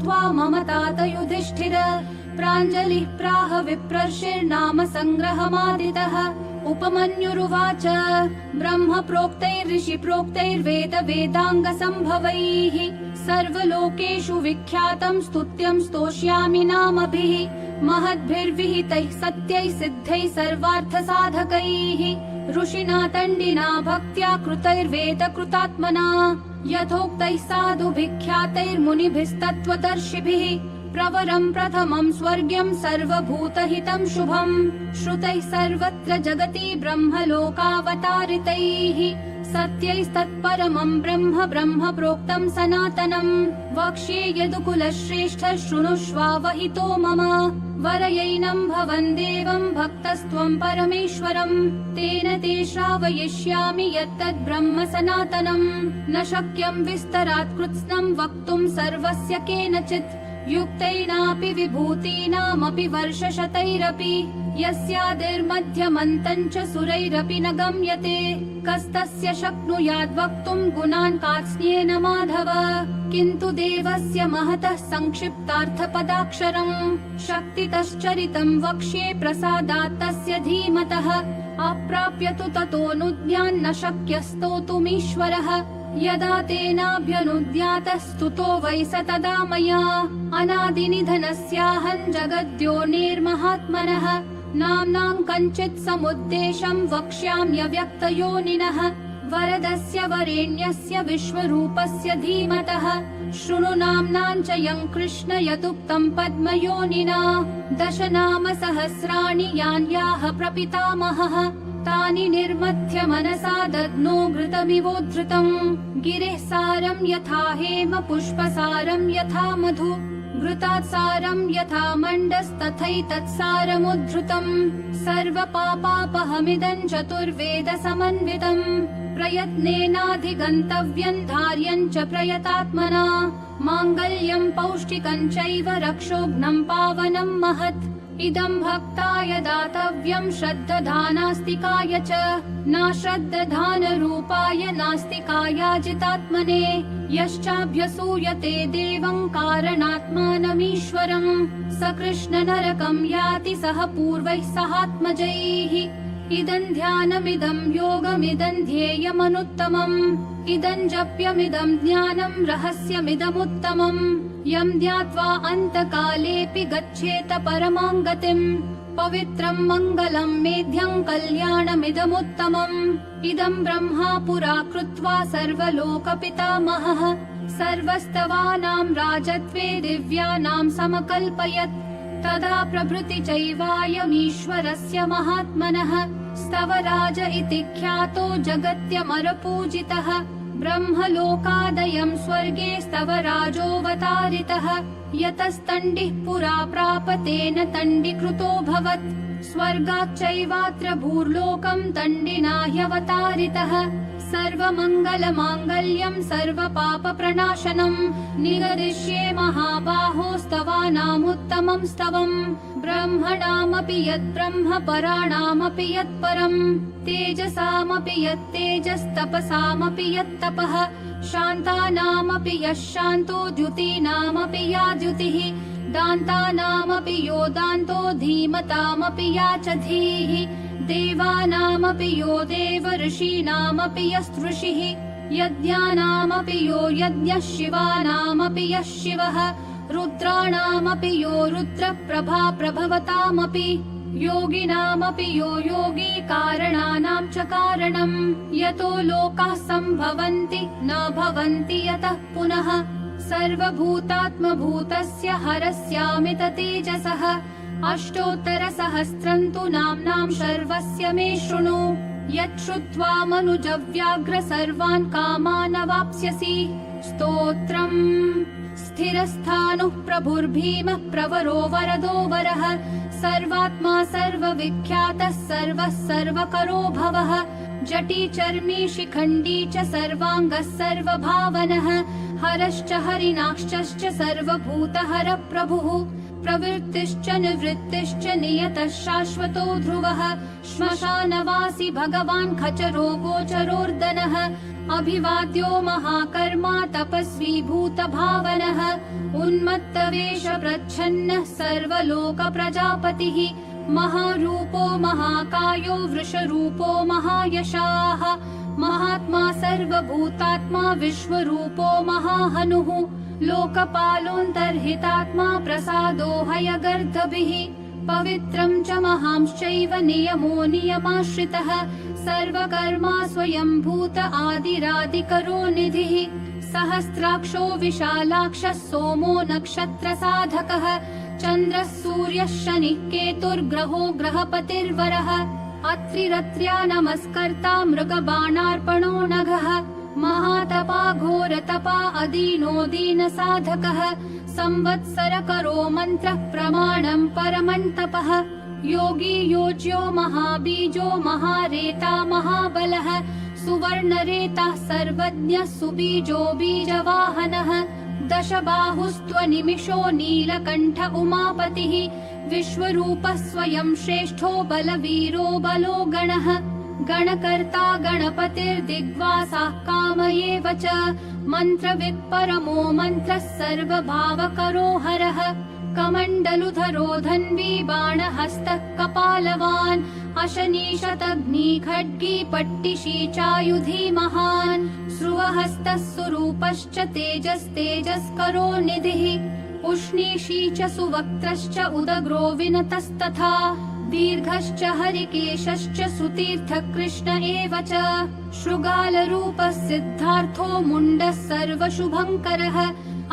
श्रुत्वा मम तात युधिष्ठिर प्राञ्जलिः प्राह विप्रर्षिर्नाम संग्रहमादितः उपमन्युरुवाच ब्रह्म प्रोक्तैर्ऋषि प्रोक्तैर्वेद वेदांग संभवैः सर्वलोकेषु विख्यातं स्तुत्यं स्तोष्यामि नामभिः महद्भिर्विहितैः सत्यैः सिद्धैः सर्वार्थ साधकैः ऋषिना तण्डिना भक्त्या कृतैर्वेद कृतात्मना यथोक्तैः साधुभिख्यातैर्मुनिभिस्तत्त्वदर्शिभिः प्रवरं प्रथमं स्वर्ग्यं सर्वभूतहितं शुभम् श्रुतैः सर्वत्र जगति ब्रह्मलोकावतारितैः सत्यैस्तत्परमं ब्रह्म ब्रह्म प्रोक्तं सनातनम् वक्ष्ये यदुकुलश्रेष्ठ शृणुष्वावहितो मम वरयैनं भवन् देवं भक्तस्त्वं परमेश्वरम् तेन ते श्रावयिष्यामि यत्तद् ब्रह्म सनातनम् न शक्यं विस्तरात् कृत्स्नं वक्तुं सर्वस्य केनचित् युक्तैनापि विभूतीनामपि वर्षशतैरपि यस्यादिर्मध्यमन्तं च सुरैरपि न गम्यते कस्तस्य शक्नुयाद् वक्तुं गुणान् कार्त्स्न्येन माधव किन्तु देवस्य महतः संक्षिप्तार्थपदाक्षरम् शक्तितश्चरितं वक्ष्ये प्रसादात् तस्य धीमतः अप्राप्य तु ततोऽनुज्ञान्न शक्यस्तोतुमीश्वरः यदा तेनाभ्यनुद्यातः स्तुतो वै स तदा मया अनादिनिधनस्याहं जगद्योनिर्महात्मनः नाम्नां कञ्चित् समुद्देशं वक्ष्याम्यव्यक्तयोनिनः वरदस्य वरेण्यस्य विश्वरूपस्य धीमतः शृणु नाम्नां च यं कृष्ण यदुक्तं पद्मयोनिना 10 नाम सहस्राणि यान्याः प्रपितामहः तानि निर्मथ्य मनसा दद्नो घृतमिवोद्धृतम् गिरेः सारं यथा हेम पुष्पसारं यथा मधु घृतात् सारं यथा मण्डस्तथैतत्सारमुद्धृतम् सर्वपापापहमिदं चतुर्वेद समन्वितम् प्रयत्नेनाधिगन्तव्यं धार्यं च प्रयतात्मना माङ्गल्यं पौष्टिकं चैव रक्षोघ्नं पावनं महत् इदं भक्ताय दातव्यं श्रद्दधानास्तिकाय च नाश्रद्दधानरूपाय नास्तिकायाजितात्मने यश्चाभ्यसूयते देवं कारणात्मानमीश्वरम् स कृष्णनरकं याति सह पूर्वैः सहात्मजैः इदं ध्यानमिदं योगमिदं ध्येयमनुत्तमम् इदं जप्यमिदं ज्ञानं रहस्यमिदमुत्तमम् यं ध्यात्वा अन्तकालेऽपि गच्छेत परमां गतिम् पवित्रं मङ्गलं मेध्यं कल्याणमिदमुत्तमम् इदं ब्रह्मा पुरा कृत्वा सर्वलोकपितामहः सर्वस्तवानां राजत्वे दिव्यानां समकल्पयत् तदा प्रभृति चैवायमीश्वरस्य महात्मनः स्तवराज इति ख्यातो जगत्यमरपूजितः ब्रह्मलोकादयं स्वर्गे स्तवराजोऽवतारितः यतस्तण्डिः पुरा प्राप तेन तण्डीकृतोऽभवत् स्वर्गाच्चैवात्र भूर्लोकं तण्डिना ह्यवतारितः सर्वमङ्गलमाङ्गल्यं सर्वपापप्रणाशनम् निगदिष्ये महाबाहो स्तवानामुत्तमं स्तवम् ब्रह्मणामपि यद्ब्रह्म पराणामपि यत्परम् तेजसामपि यत्तेजस्तपसामपि यत्तपः शान्तानामपि यः शान्तो द्युतीनामपि या द्युतिः दान्तानामपि यो दान्तो धीमतामपि या च धीः देवानामपि यो देव ऋषीणामपि यस्तृषिः यज्ञानामपि यो यज्ञः शिवानामपि यः शिवः रुद्राणामपि यो रुद्रप्रभा प्रभवतामपि योगिनामपि यो योगी कारणानां च कारणम् यतो लोकाः सम्भवन्ति न भवन्ति यतः पुनः सर्वभूतात्मभूतस्य हरस्यामित तेजसः अष्टोत्तरसहस्रं तु नाम्नां शर्वस्य मे शृणु यच्छ्रुत्वा मनुजव्याघ्र सर्वान् कामान् अवाप्स्यसि स्तोत्रम् स्थिरस्थाणुः प्रभुर्भीमः प्रवरो वरदो वरः सर्वात्मा सर्वविख्यातः सर्वः सर्वकरो भवः जटी चर्मी शिखण्डी च सर्वाङ्गः सर्वभावनः हरश्च हरिणाक्षश्च सर्वभूतहर प्रभुः प्रवृत्तिश्च निवृत्तिश्च नियतः शाश्वतो ध्रुवः श्मशानवासी भगवान् खचरो गोचरोर्दनः अभिवाद्यो महाकर्मा तपस्वी भूतभावनः उन्मत्तवेष प्रच्छन्नः सर्वलोक प्रजापतिः महारूपो महाकायो वृषरूपो महायशाः महात्मा सर्वभूतात्मा विश्वरूपो महाहनुः लोकपालोऽन्तर्हितात्मा प्रसादो हयगर्दभिः पवित्रं च महांश्चैव नियमो नियमाश्रितः सर्वकर्मा स्वयंभूत आदिरादिकरो निधिः सहस्राक्षो विशालाक्षः सोमो नक्षत्रसाधकः चन्द्रः सूर्यः शनिः केतुर्ग्रहो ग्रहपतिर्वरः अत्रिरत्र्या नमस्कर्ता मृगबाणार्पणो नघः महातपा घोरतपा अदीनो दीनसाधकः संवत्सरकरो मन्त्रः प्रमाणं परमन्तपः योगी योज्यो महाबीजो महारेता महाबलः सुवर्णरेताः सर्वज्ञः सुबीजो बीजवाहनः दशबाहुस्त्वनिमिषो नीलकण्ठ उमापतिः विश्वरूपः स्वयं श्रेष्ठो बलवीरो बलो गणः गणकर्ता गणपतिर्दिग्वासाः कामयेव च मन्त्रवित् परमो मन्त्रः सर्वभावकरो हरः कमण्डलुधरो धन्वी बाणहस्तः कपालवान् अशनीशतग्नी खड्गी पट्टिशी चायुधी महान् स्रुवहस्तः सुरूपश्च तेजस्तेजस्करो निधिः उष्णीषी च सुवक्त्रश्च उदग्रो विनतस्तथा दीर्घश्च हरिकेशश्च सुतीर्थः कृष्ण एव च शृगालरूपः सिद्धार्थो मुण्डः सर्वशुभङ्करः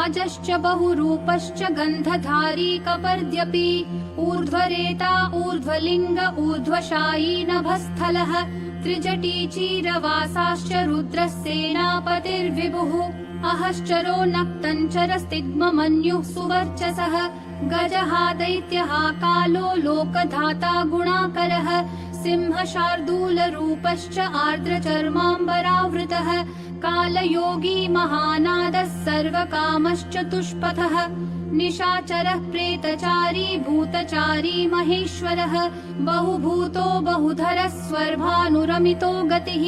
अजश्च बहुरूपश्च गन्धधारी कपर्द्यपि ऊर्ध्वरेता ऊर्ध्वलिङ्ग ऊर्ध्वशायी नभस्थलः त्रिजटी चीरवासाश्च रुद्रः सेनापतिर्विभुः अहश्चरो नक्तञ्चरस्तिग्ममन्युः सुवर्चसः गजः दैत्यः कालो लोकधाता गुणाकरः सिंह शार्दूलरूपश्च आर्द्रचर्माम्बरावृतः कालयोगी महानादः सर्वकामश्चतुष्पथः निशाचरः प्रेतचारी भूतचारी महेश्वरः बहुभूतो बहुधरः स्वर्भानुरमितो गतिः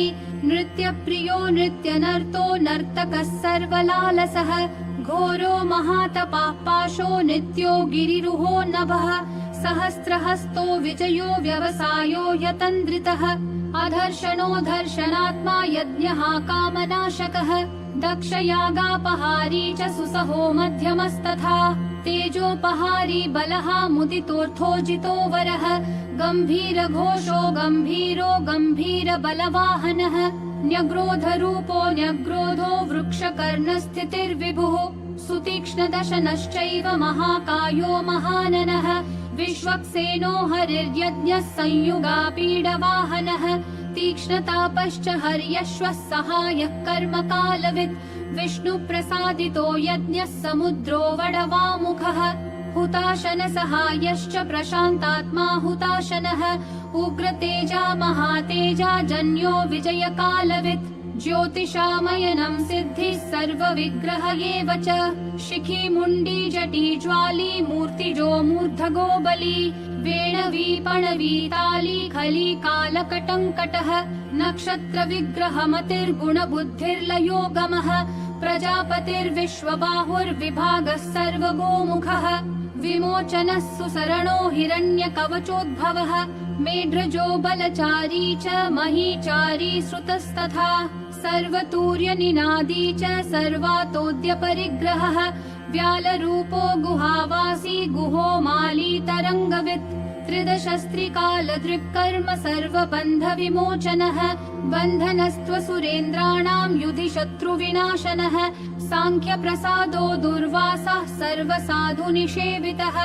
नृत्यप्रियो नृत्यनर्तो नर्तकः सर्वलालसः घोरो महातपः पाशो नित्यो गिरिरुहो नभः सहस्रहस्तो विजयो व्यवसायो यतन्द्रितः अधर्षणो दर्शनात्मा यज्ञः कामनाशकः दक्षयागापहारी च सुसहो मध्यमस्तथा तेजोपहारी बलः मुदितोऽर्थोजितो वरः गम्भीरघोषो गम्भीरो गम्भीरबलवाहनः न्यग्रोधरूपो न्यग्रोधो वृक्षकर्णस्थितिर्विभुः सुतीक्ष्णदशनश्चैव महाकायो महाननः विश्वक्सेनो हरिर्यज्ञः संयुगापीडवाहनः तीक्ष्णतापश्च हर्यश्वः सहायः कर्मकालवित् विष्णुप्रसादितो यज्ञः समुद्रो वडवामुखः हुताशन सहायश्च प्रशान्तात्मा हुताशनः उग्रतेजा महातेजा जन्यो विजयकालवित् ज्योतिषामयनं सिद्धिः सर्वविग्रह एव च शिखी मुण्डी जटी ज्वाली मूर्तिजो मूर्धगो बली वेणवी पणवी ताली खली कालकटङ्कटः नक्षत्रविग्रहमतिर्गुणबुद्धिर्लयोगमः प्रजापतिर्विश्वबाहुर्विभागः सर्वगोमुखः विमोचनः सुसरणो हिरण्यकवचोद्भवः मेढ्रजो बलचारी च महीचारी श्रुतस्तथा सर्वतूर्यनिनादी च सर्वातोद्यपरिग्रहः व्यालरूपो गुहावासी गुहो माली तरङ्गवित् त्रिदशस्त्रिकालदृक्कर्म सर्वबन्धविमोचनः बन्धनस्त्वसुरेन्द्राणां युधि शत्रुविनाशनः साङ्ख्यप्रसादो दुर्वासः सर्वसाधुनिषेवितः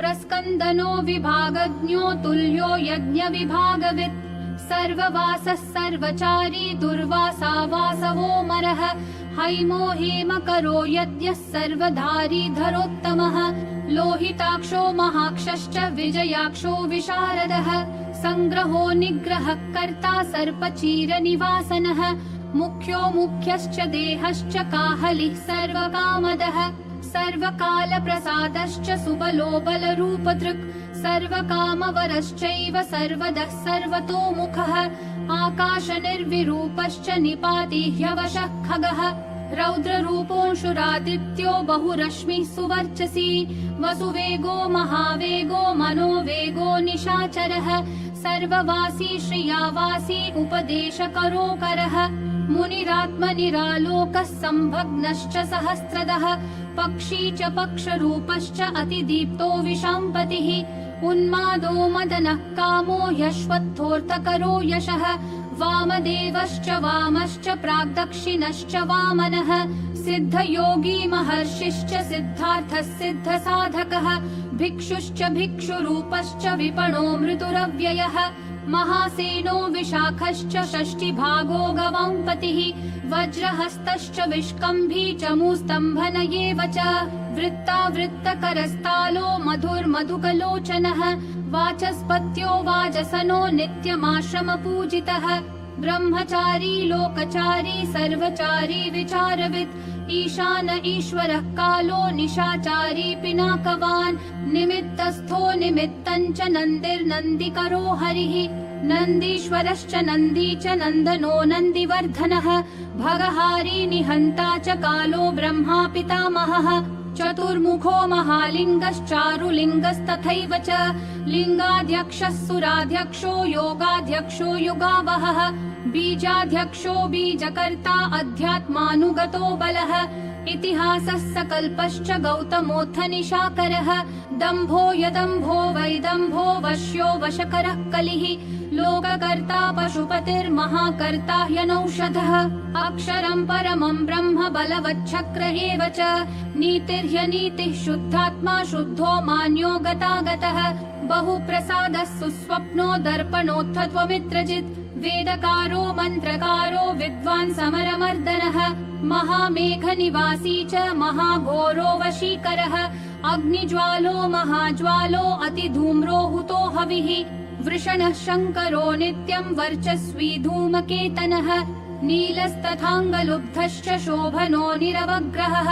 प्रस्कन्दनो विभागज्ञो तुल्यो यज्ञविभागवित् सर्ववासः सर्वचारी दुर्वासा वासवोमरः हैमो हेमकरो यज्ञः सर्वधारी धरोत्तमः लोहिताक्षो महाक्षश्च विजयाक्षो विशारदः संग्रहो निग्रहः कर्ता सर्पचीरनिवासनः मुख्यो मुख्यश्च देहश्च काहलिः सर्वकामदः सर्वकालप्रसादश्च सुबलो बलरूपदृक् सर्वकामवरश्चैव सर्वदः सर्वतोमुखः आकाशनिर्विरूपश्च निपाति ह्यवशः खगः रौद्ररूपोऽंशुरादित्यो बहुरश्मिः सुवर्चसी वसुवेगो महावेगो मनोवेगो निशाचरः सर्ववासी श्रियावासी उपदेशकरोकरः मुनिरात्मनिरालोकः संभग्नश्च सहस्रदः पक्षी च पक्षरूपश्च अतिदीप्तो विशाम्पतिः उन्मादो मदनः कामो ह्यश्वत्थोऽर्थकरो यशः वामदेवश्च वामश्च प्राग्दक्षिणश्च वामनः सिद्धयोगी महर्षिश्च सिद्धार्थः सिद्धसाधकः भिक्षुश्च भिक्षुरूपश्च विपणो मृदुरव्ययः महासेनो विशाखश्च षष्टिभागो गवाम्पतिः वज्रहस्तश्च विष्कम्भी चमूस्तम्भन एव च वृत्तावृत्तकरस्तालो मधुर्मधुकलोचनः वाचस्पत्यो वाजसनो नित्यमाश्रमपूजितः ब्रह्मचारी लोकचारी सर्वचारी विचारवित् ईशान ईश्वरः कालो निशाचारी पिनाकवान् निमित्तस्थो निमित्तञ्च नन्दिर्नन्दिकरो हरिः नन्दीश्वरश्च नन्दी च नन्दनो नन्दिवर्धनः भगहारी निहन्ता च कालो ब्रह्मा पितामहः चतुर्मुखो महालिङ्गश्चारुलिङ्गस्तथैव च लिङ्गाध्यक्षः सुराध्यक्षो योगाध्यक्षो युगावहः बीजाध्यक्षो बीजकर्ता अध्यात्मानुगतो बलः इतिहासः सकल्पश्च गौतमोऽथ निशाकरः दम्भो यदम्भो वैदम्भो वश्यो वशकरः कलिः लोककर्ता पशुपतिर्महाकर्ता ह्यनौषधः अक्षरं परमं ब्रह्म बलवच्छक्र एव च नीतिर्ह्यनीतिः शुद्धात्मा शुद्धो मान्यो गतागतः बहुप्रसादः सुस्वप्नो दर्पणोऽथ त्वमित्रजित् वेदकारो मन्त्रकारो विद्वान् समरमर्दनः महामेघनिवासी च महाघोरो वशीकरः अग्निज्वालो महाज्वालो अतिधूम्रो हुतो हविः वृषणः शङ्करो नित्यं वर्चस्वी धूमकेतनः नीलस्तथाङ्गलुब्धश्च शोभनो निरवग्रहः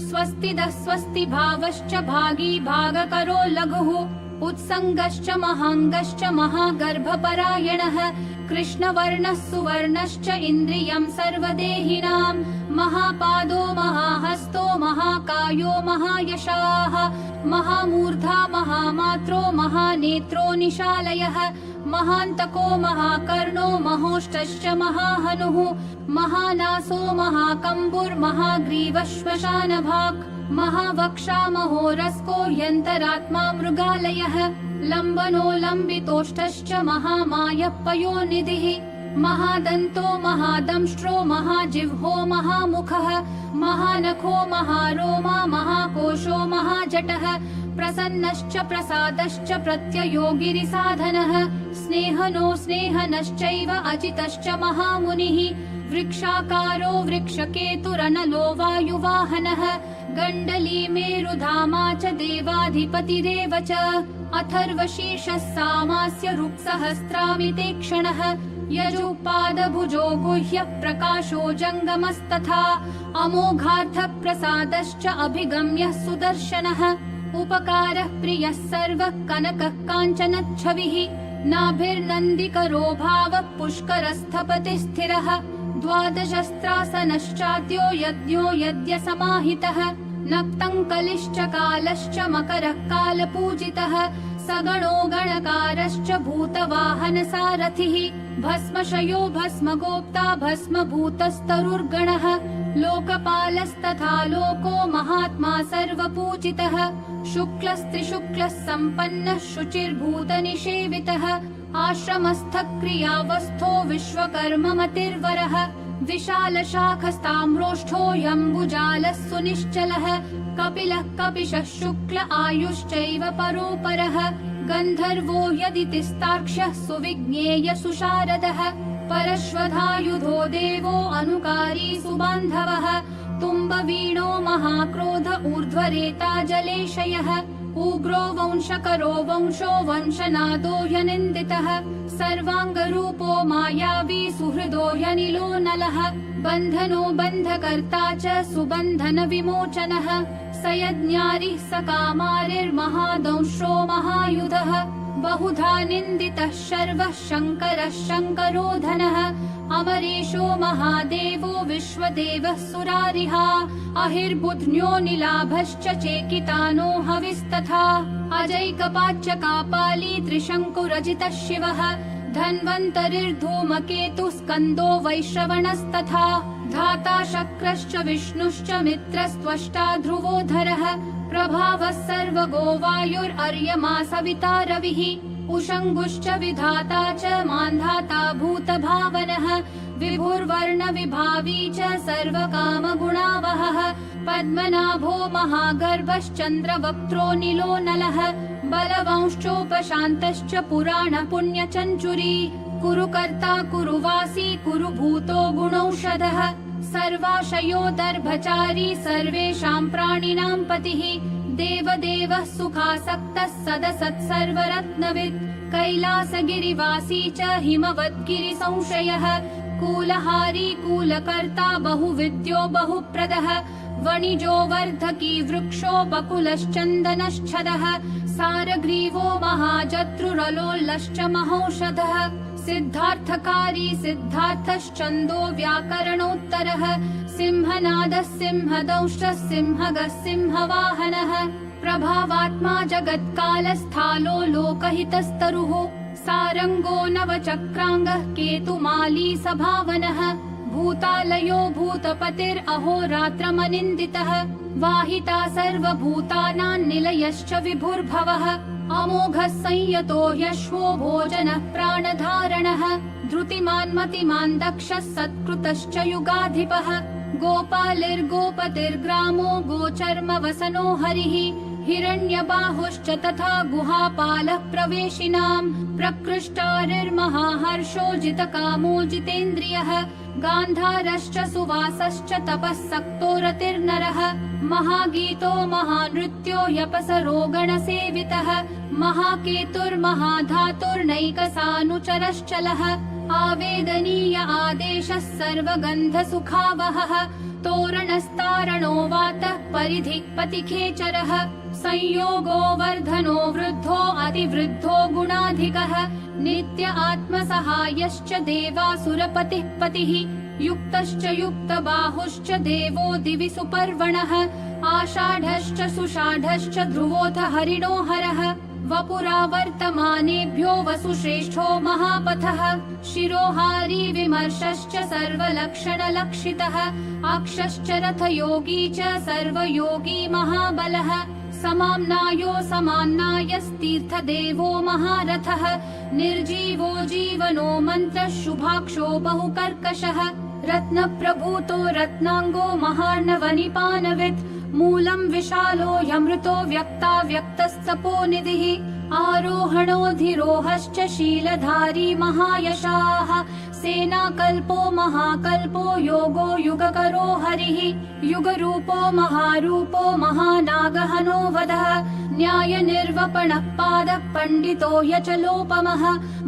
स्वस्तिदः स्वस्तिभावश्च भागी भागकरो लघुः उत्सङ्गश्च महाङ्गश्च महागर्भपरायणः कृष्णवर्णः सुवर्णश्च इन्द्रियं सर्वदेहिनां महापादो महाहस्तो महाकायो महायशाः महामूर्धा महामात्रो महानेत्रो निशालयः महान्तको महाकर्णो महोष्टश्च महाहनुः महानासो महाकम्बुर्महाग्रीवश्मशानभाक् महावक्षा महोरस्को ह्यन्तरात्मा मृगालयः लम्बनो लम्बितोष्ठश्च महामायः पयोनिधिः महादन्तो महादंष्ट्रो महाजिह्वो महामुखः महानखो महारोमा महाकोशो महाजटः प्रसन्नश्च प्रसादश्च प्रत्ययो गिरिसाधनः स्नेहनो स्नेहनश्चैव अजितश्च महामुनिः वृक्षाकारो वृक्षकेतुरनलो वायुवाहनः गण्डली मेरुधामा च देवाधिपतिरेव च अथर्वशीर्षः सामास्य ऋक्सहस्रामिते क्षणः यजुपादभुजो गुह्यः प्रकाशो जङ्गमस्तथा अमोघार्थः प्रसादश्च अभिगम्यः सुदर्शनः उपकारः प्रियः सर्वः कनकः काञ्चनच्छविः नाभिर्नन्दिकरो भावः पुष्करस्थपतिः स्थिरः द्वादशस्त्रासनश्चाद्यो यज्ञो यज्ञसमाहितः नक्तङ्कलिश्च कालश्च मकरः कालपूजितः सगणो गणकारश्च भूतवाहनसारथिः भस्मशयो भस्मगोप्ता भस्मभूतस्तरुर्गणः लोकपालस्तथा लोको महात्मा सर्वपूजितः शुक्लस्त्रिशुक्लः सम्पन्नः शुचिर्भूतनिषेवितः आश्रमस्थक्रियावस्थो विश्वकर्ममतिर्वरः विशालशाखस्ताम्रोष्ठोऽयम्बुजालः सुनिश्चलः कपिलः कपिशः शुक्ल आयुश्चैव परोपरः गन्धर्वो यदितिस्तार्क्ष्यः सुविज्ञेय सुशारदः परश्वधायुधो देवो अनुकारी सुबान्धवः तुम्बवीणो महाक्रोध ऊर्ध्वरेता जलेशयः उग्रो वंशकरो वंशो वंशनादो ह्यनिन्दितः सर्वाङ्गरूपो मायावी सुहृदो ह्यनिलो नलः बन्धनो बन्धकर्ता च सुबन्धन विमोचनः स यज्ञारिः स कामारिर्महादंश्रो महायुधः बहुधा निन्दितः शर्वः शङ्करः शङ्करो धनः अमरेशो महादेवो विश्वदेवः सुरारिहा अहिर्बुध्न्यो निलाभश्च चेकितानो हविस्तथा अजैकपाच्च कापाली त्रिशङ्कुरजितः शिवः धन्वन्तरिर्धूमकेतुः स्कन्दो वैश्रवणस्तथा धाता शक्रश्च विष्णुश्च मित्रस्त्वष्टा ध्रुवोधरः प्रभावः सर्वगो वायुर्र्यमा सविता रविः उषङ्गुश्च विधाता च मान्धाता भूतभावनः विभुर्वर्ण विभावी च सर्वकामगुणावहः पद्मनाभो महागर्भश्चन्द्रवक्त्रो नीलो नलः बलवंश्चोपशान्तश्च पुराण पुण्यचञ्चुरी कुरुकर्ता कुरुवासी कुरुभूतो गुणौषधः सर्वाशयो दर्भचारी सर्वेषां प्राणिनां पतिः देवदेवः सुखासक्तः सदसत्सर्वरत्नवित् कैलासगिरिवासी च हिमवद्गिरिसंशयः कूलहारी कूलकर्ता बहुविद्यो बहुप्रदः वणिजो वर्धकी वृक्षो बकुलश्चन्दनश्छदः सारग्रीवो महाजत्रुरलोल्लश्च महौषधः सिद्धार्थकारी सिद्धार्थश्चन्दो व्याकरणोत्तरः सिंहनादः सिंहदंष्ट्रः सिंहगः सिंहवाहनः प्रभावात्मा जगत्कालस्थालो लोकहितस्तरुः सारङ्गो नवचक्राङ्गः केतुमाली सभावनः भूतालयो भूतपतिरहोरात्रमनिन्दितः वाहिता सर्वभूतानां निलयश्च विभुर्भवः अमोघः संयतो यश्वो भोजनः प्राणधारणः धृतिमान् मतिमान् दक्षः सत्कृतश्च युगाधिपः गोपालिर्गोपतिर्ग्रामो गोचर्मवसनो हरिः हिरण्यबाहुश्च तथा गुहापालः प्रवेशिनां प्रकृष्टारिर्महाहर्षो जितकामो जितेन्द्रियः गान्धारश्च सुवासश्च तपःसक्तो रतिर्नरः महागीतो महानृत्यो ह्यपसरो गणसेवितः महाकेतुर्महाधातुर्नैकसानुचरश्चलः आवेदनीय आदेशः सर्वगन्धसुखावहः तोरणस्तारणो वातः परिधिक्पतिखेचरः संयोगो वर्धनो वृद्धो अतिवृद्धो गुणाधिकः नित्य आत्मसहायश्च देवासुरपतिः पतिः युक्तश्च युक्तबाहुश्च देवो दिवि सुपर्वणः आषाढश्च सुषाढश्च ध्रुवोऽथ हरिणो हरः वपुरा वर्तमानेभ्यो वसुश्रेष्ठो महापथः शिरोहारी विमर्शश्च सर्वलक्षणलक्षितः अक्षश्च रथयोगी च सर्वयोगी महाबलः समाम्नायो समान्नायस्तीर्थदेवो महारथः निर्जीवो जीवनो मन्त्रः शुभाक्षो बहुकर्कशः रत्नप्रभूतो रत्नाङ्गो महार्णवनिपानवित् मूलं विशालो ह्यमृतो व्यक्ताव्यक्तस्तपोनिधिः आरोहणोऽधिरोहश्च शीलधारी महायशाः सेनाकल्पो महाकल्पो योगो युगकरो हरिः युगरूपो महारूपो महानागहनो वदः न्यायनिर्वपणः पादः पण्डितो ह्यचलोपमः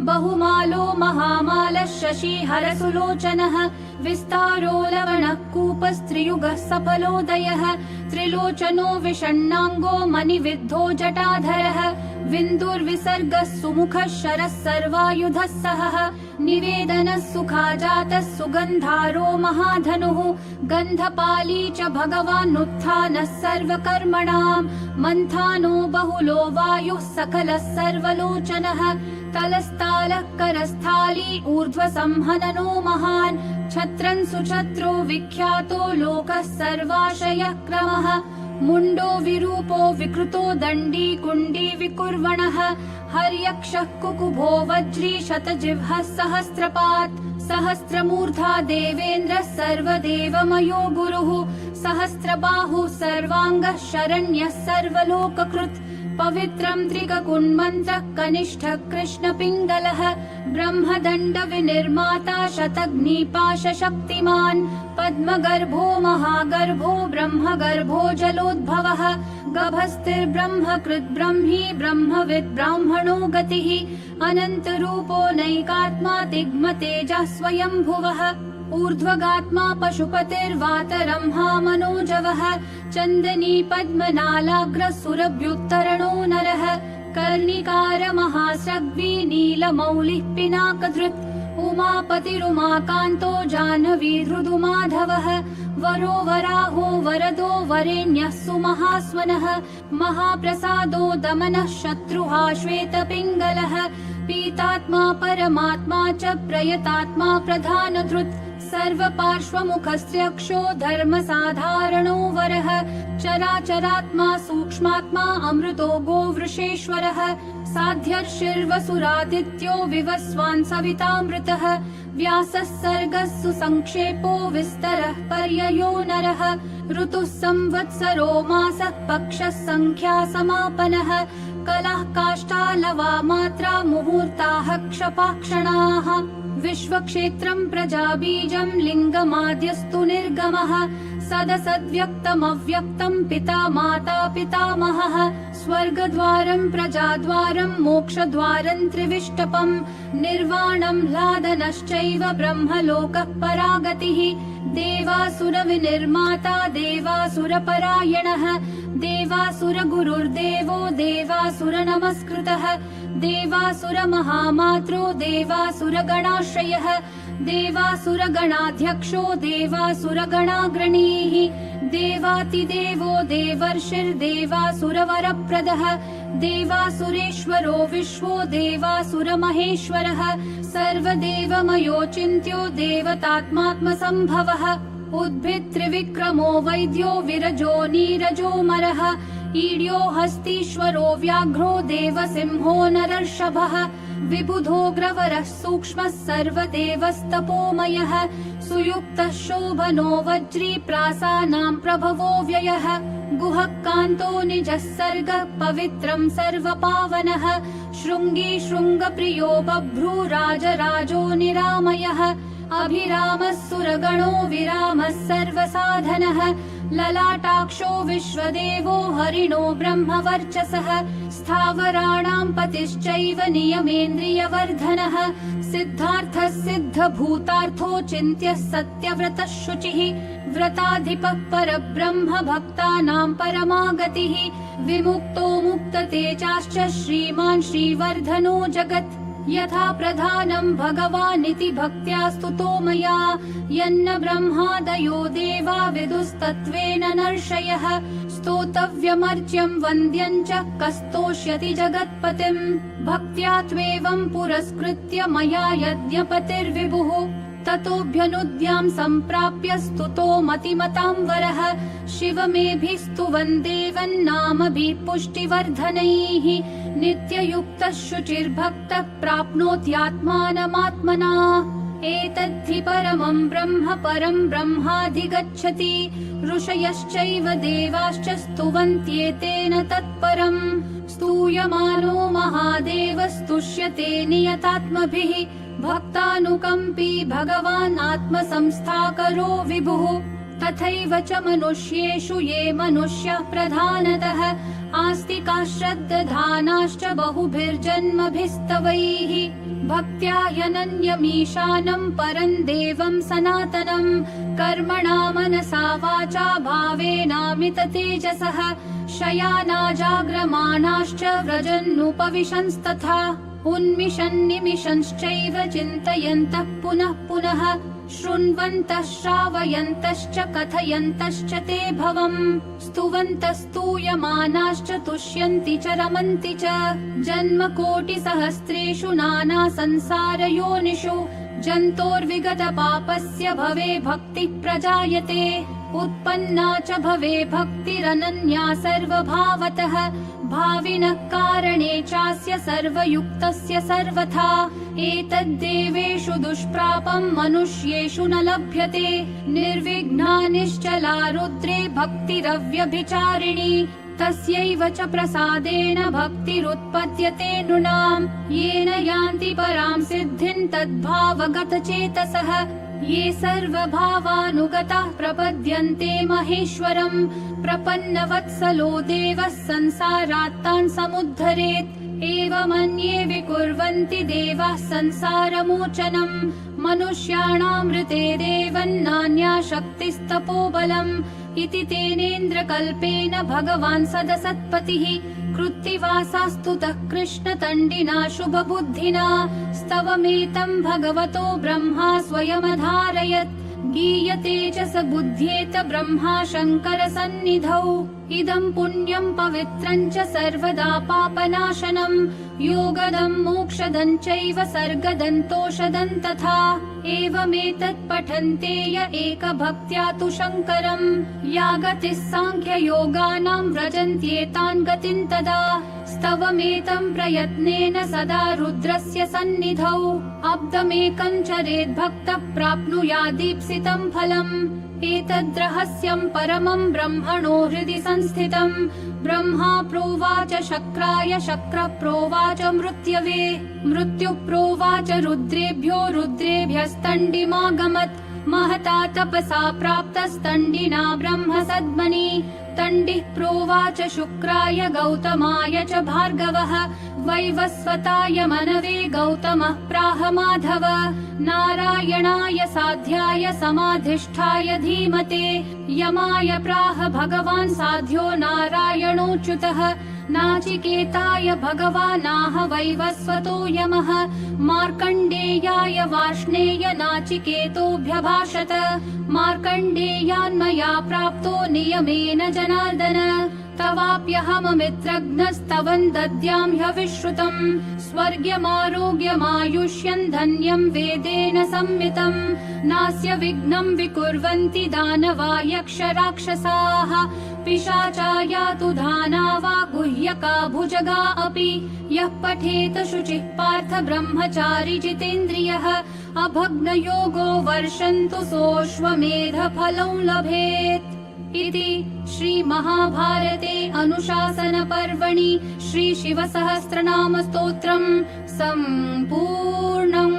बहुमालो महामालः शशिहरसुलोचनः विस्तारो लवणः कूपस्त्रियुगः सफलोदयः त्रिलोचनो विषण्णाङ्गो मणिविद्धो जटाधरः विन्दुर्विसर्गः सुमुखः शरः सर्वायुधः सहः निवेदनः सुखाजातः सुगन्धारो महाधनुः गन्धपाली च भगवानुत्थानः सर्वकर्मणां मन्थानो बहुलो वायुः सकलः सर्वलोचनः तलस्तालः करस्थाली ऊर्ध्वसंहननो महान् छत्रन् सुछत्रो विख्यातो लोकः सर्वाशयः क्रमः मुण्डो विरूपो विकृतो दण्डी कुण्डी विकुर्वणः हर्यक्षः कुकुभो वज्री शतजिह्वः सहस्रपात् सहस्रमूर्धा देवेन्द्रः सर्वदेवमयो गुरुः सहस्रबाहुः सर्वाङ्गः शरण्यः सर्वलोककृत् पवित्रं त्रिककुण्मन्त्रः कनिष्ठः कृष्णपिङ्गलः ब्रह्मदण्ड विनिर्माता शतग्निपाशशक्तिमान् पद्मगर्भो महागर्भो ब्रह्मगर्भो जलोद्भवः गभस्तिर्ब्रह्मकृत् ब्रह्मी ब्रह्मविद् ब्राह्मणो गतिः अनन्तरूपो नैकात्मा तिग्मतेजः स्वयंभुवः ऊर्ध्वगात्मा पशुपतिर्वातरंहा मनोजवः चन्दनी पद्मनालाग्रः सुरभ्युत्तरणो नरः कर्णिकार महासग्वी नीलमौलिः पिनाकधृत् उमापतिरुमाकान्तो जाह्नवी हृदुमाधवः वरो वराहो वरदो वरेण्यः सुमहास्वनः महाप्रसादो दमनः शत्रुहा श्वेतपिङ्गलः पीतात्मा परमात्मा च प्रयतात्मा प्रधानधृत् सर्वपार्श्वमुखस्यक्षो धर्मसाधारणो वरः चराचरात्मा सूक्ष्मात्मा अमृतो गोवृषेश्वरः साध्यर्षिर्वसुरादित्यो विवस्वान् सवितामृतः व्यासः सर्गः सुसंक्षेपो विस्तरः पर्ययो नरः ऋतुः संवत्सरो मासः पक्षः संख्या समापनः कलाः काष्ठालवा मात्रा मुहूर्ताः क्षपाः क्षणाः विश्वक्षेत्रम् प्रजाबीजम् लिङ्गमाद्यस्तु निर्गमः सदसद्व्यक्तमव्यक्तम् पिता माता पितामहः स्वर्गद्वारम् प्रजाद्वारम् मोक्षद्वारम् त्रिविष्टपम् निर्वाणम् ह्लादनश्चैव ब्रह्मलोकः परागतिः देवासुरविनिर्माता देवासुरपरायणः देवासुरगुरुर्देवो देवासुरनमस्कृतः देवासुरमहामात्रो देवासुरगणाश्रयः देवासुरगणाध्यक्षो देवासुरगणाग्रणीः देवातिदेवो देवर्षिर्देवासुरवरप्रदः देवासुरेश्वरो विश्वो देवासुरमहेश्वरः सर्वदेवमयोचिन्त्यो देवतात्मात्मसम्भवः उद्भित्त्रिविक्रमो वैद्यो विरजो नीरजोऽमरः ईड्यो हस्तीश्वरो व्याघ्रो देवसिंहो नरर्षभः विबुधोऽग्रवरः सूक्ष्मः सर्वदेवस्तपोमयः सुयुक्तः शोभनो वज्री प्रासानां प्रभवो व्ययः गुहः कान्तो निजः सर्गः पवित्रं सर्वपावनः शृङ्गी शृङ्गप्रियो बभ्रूराजराजो निरामयः अभिरामः सुरगणो विरामः सर्वसाधनः ललाटाक्षो विश्वदेवो हरिणो ब्रह्मवर्चसः स्थावराणां पतिश्चैव नियमेन्द्रियवर्धनः सिद्धार्थः सिद्धभूतार्थो चिन्त्यः सत्यव्रतः शुचिः व्रताधिपः परब्रह्म भक्तानां परमागतिः विमुक्तो मुक्ततेजाश्च श्रीमान् श्रीवर्धनो जगत् यथा प्रधानम् भगवानिति भक्त्या स्तुतो मया यन्न ब्रह्मादयो देवा विदुस्तत्त्वेन नर्षयः स्तोतव्यमर्च्यम् वन्द्यम् च कस्तोष्यति जगत्पतिम् भक्त्या त्वेवम् पुरस्कृत्य मया यज्ञपतिर्विभुः ततोऽभ्यनुद्याम् सम्प्राप्य स्तुतो मतिमतां वरः शिवमेभिस्तुवन् देवन्नामभिः पुष्टिवर्धनैः नित्ययुक्तः शुचिर्भक्तः प्राप्नोत्यात्मानमात्मना एतद्धि परमम् ब्रह्म परम् ब्रह्माधिगच्छति ऋषयश्चैव देवाश्च स्तुवन्त्येतेन तत्परम् स्तूयमानो महादेवस्तुष्यते नियतात्मभिः भक्तानुकम्पी भगवान् आत्मसंस्थाकरो विभुः तथैव च मनुष्येषु ये मनुष्यः प्रधानतः आस्तिकाः श्रद्दधानाश्च बहुभिर्जन्मभिस्तवैः भक्त्या ह्यनन्यमीशानम् परम् देवम् सनातनम् कर्मणा मनसा वाचा भावेनामिततेजसः शयानाजाग्रमाणाश्च व्रजन्नुपविशंस्तथा उन्मिषन्निमिषंश्चैव चिन्तयन्तः पुनः पुनः शृण्वन्तः श्रावयन्तश्च कथयन्तश्च ते भवम् स्तुवन्तः स्तूयमानाश्च तुष्यन्ति च रमन्ति च जन्मकोटिसहस्रेषु नाना संसारयोनिषु जन्तोर्विगतपापस्य भवे भक्तिः प्रजायते उत्पन्ना च भवे भक्तिरनन्या सर्वभावतः भाविनः कारणे चास्य सर्वयुक्तस्य सर्वथा एतद्देवेषु दुष्प्रापम् मनुष्येषु न लभ्यते निर्विघ्ना निश्चला रुद्रे भक्तिरव्यभिचारिणी तस्यैव च प्रसादेन भक्तिरुत्पद्यते नृणाम् येन यान्ति पराम् सिद्धिम् तद्भावगतचेतसः ये सर्वभावानुगताः प्रपद्यन्ते महेश्वरम् प्रपन्नवत्सलो देवः संसारात्तान् समुद्धरेत् एवमन्ये विकुर्वन्ति देवाः संसारमोचनम् मनुष्याणामृते देवन्नान्या शक्तिस्तपोबलम् इति तेनेन्द्रकल्पेन भगवान् सदसत्पतिः कृत्तिवासास्तुतः कृष्णतण्डिना शुभबुद्धिना स्तवमेतं भगवतो ब्रह्मा स्वयमधारयत् गीयते च स बुद्ध्येत ब्रह्मा शङ्कर सन्निधौ इदं पुण्यं पवित्रं च सर्वदा पापनाशनम् योगदं मोक्षदं चैव सर्गदन्तोषदं तथा एवमेतत् पठन्ते य एकभक्त्या तु शङ्करम् या गतिः साङ्ख्ययोगानां व्रजन्त्येतान् गतिं तदा स्तवमेतं प्रयत्नेन सदा रुद्रस्य सन्निधौ अब्दमेकं चरेद् भक्तः प्राप्नुयादीप्सितं फलम् एतद्रहस्यं परमं ब्रह्मणो हृदि संस्थितम् ब्रह्मा प्रोवाच शक्राय शक्र प्रोवाच मृत्यवे मृत्युः प्रोवाच रुद्रेभ्यो रुद्रेभ्यस्तण्डिमागमत् महता तपसा प्राप्तस्तण्डिना ब्रह्म सद्मनि तण्डिः प्रोवाच शुक्राय गौतमाय च भार्गवः वैवस्वताय मनवे गौतमः प्राह माधव नारायणाय साध्याय समाधिष्ठाय धीमते यमाय प्राह भगवान् साध्यो नारायणोच्युतः नाचिकेताय भगवानाह वैवस्वतो यमः मार्कण्डेयाय वार्ष्णेय नाचिकेतोऽभ्यभाषत मार्कण्डेयान्मया प्राप्तो नियमेन जनार्दन तवाप्यहममित्रघ्नस्तवन् दद्यां ह्यविश्रुतम् स्वर्ग्यमारोग्यमायुष्यन् धन्यं वेदेन संमितम् नास्य विघ्नं विकुर्वन्ति दानवा यक्ष राक्षसाः पिशाचा यातु दानवा गुह्यका भुजगा अपि यः पठेत शुचिः पार्थ ब्रह्मचारी जितेन्द्रियः अभग्नयोगो वर्षन्तु सोऽश्वमेधफलं लभेत् इति श्रीमहाभारते अनुशासनपर्वणि श्रीशिवसहस्रनामस्तोत्रम् सम्पूर्णम्।